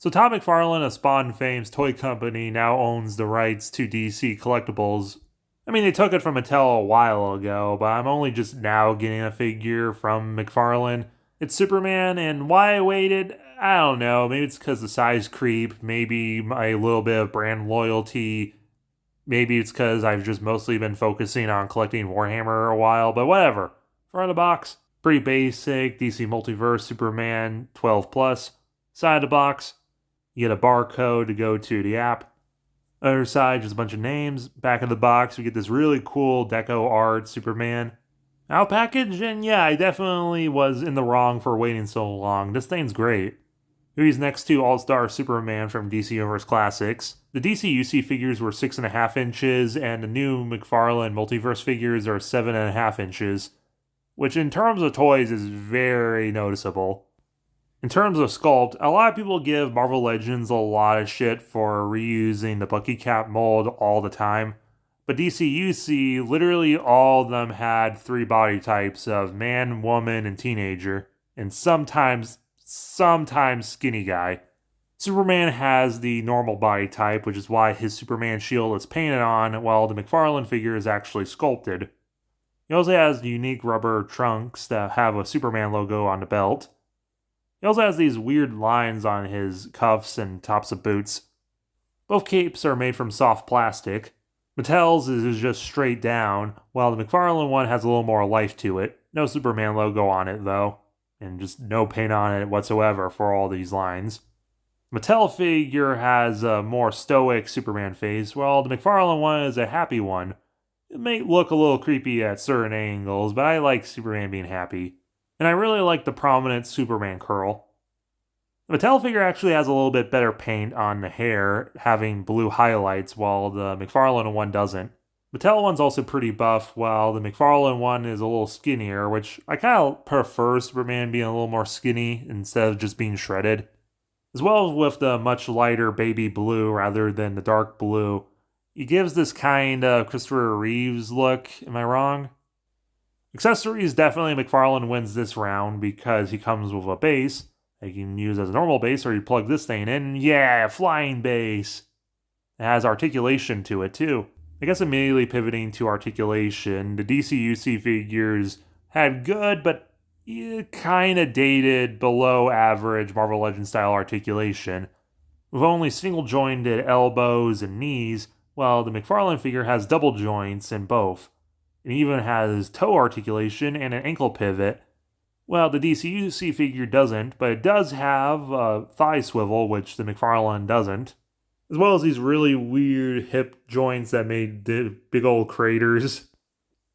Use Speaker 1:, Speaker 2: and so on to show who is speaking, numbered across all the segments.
Speaker 1: So Todd McFarlane of Spawn fame's toy company now owns the rights to DC collectibles. I mean, they took it from Mattel a while ago, but I'm only just now getting a figure from McFarlane. It's Superman, and why I waited, I don't know. Maybe it's because the size creep, maybe a little bit of brand loyalty, maybe it's because I've just mostly been focusing on collecting Warhammer a while, but whatever. Front of the box, pretty basic, DC Multiverse Superman 12 plus. Side of the box, you get a barcode to go to the app. Other side, just a bunch of names. Back of the box, we get this really cool deco art Superman. Out package, and yeah, I definitely was in the wrong for waiting so long. This thing's great. He's next to All-Star Superman from DC Universe Classics. The DC UC figures were 6.5 inches, and the new McFarlane Multiverse figures are 7.5 inches, which in terms of toys is very noticeable. In terms of sculpt, a lot of people give Marvel Legends a lot of shit for reusing the Bucky Cap mold all the time, but DC UC, literally all of them had 3 body types of man, woman, and teenager, and sometimes skinny guy. Superman has the normal body type, which is why his Superman shield is painted on, while the McFarlane figure is actually sculpted. He also has unique rubber trunks that have a Superman logo on the belt. He also has these weird lines on his cuffs and tops of boots. Both capes are made from soft plastic. Mattel's is just straight down, while the McFarlane one has a little more life to it. No Superman logo on it, though, and just no paint on it whatsoever for all these lines. Mattel figure has a more stoic Superman face, while the McFarlane one is a happy one. It may look a little creepy at certain angles, but I like Superman being happy. And I really like the prominent Superman curl. The Mattel figure actually has a little bit better paint on the hair, having blue highlights, while the McFarlane one doesn't. Mattel one's also pretty buff, while the McFarlane one is a little skinnier, which I kind of prefer Superman being a little more skinny instead of just being shredded. As well as with the much lighter baby blue rather than the dark blue, it gives this kind of Christopher Reeves look, am I wrong? Accessories, definitely McFarlane wins this round because he comes with a base that you can use as a normal base, or you plug this thing in. Yeah, flying base. It has articulation to it too. I guess immediately pivoting to articulation, the DC-UC figures had good but kind of dated, below average Marvel Legends style articulation, with only single jointed elbows and knees, while the McFarlane figure has double joints in both. It even has toe articulation and an ankle pivot. Well, the DC-UC figure doesn't, but it does have a thigh swivel, which the McFarlane doesn't. As well as these really weird hip joints that made big old craters.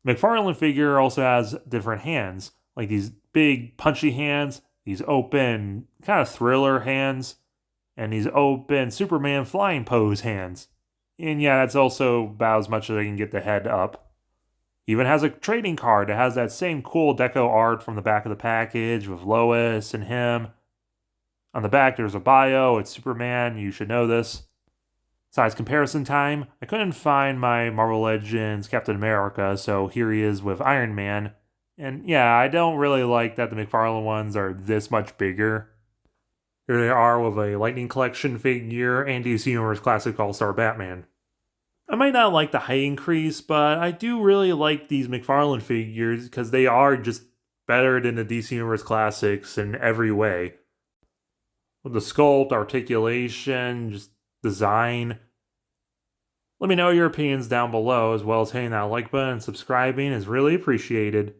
Speaker 1: McFarlane figure also has different hands, like these big punchy hands, these open kind of thriller hands, and these open Superman flying pose hands. And yeah, that's also about as much as I can get the head up. Even has a trading card that has that same cool deco art from the back of the package with Lois and him. On the back there's a bio, it's Superman, you should know this. Size comparison time, I couldn't find my Marvel Legends Captain America, so here he is with Iron Man. And yeah, I don't really like that the McFarlane ones are this much bigger. Here they are with a Lightning Collection figure and DC Universe Classic All-Star Batman. I might not like the height increase, but I do really like these McFarlane figures because they are just better than the DC Universe Classics in every way. With the sculpt, articulation, just design. Let me know your opinions down below, as well as hitting that like button and subscribing is really appreciated.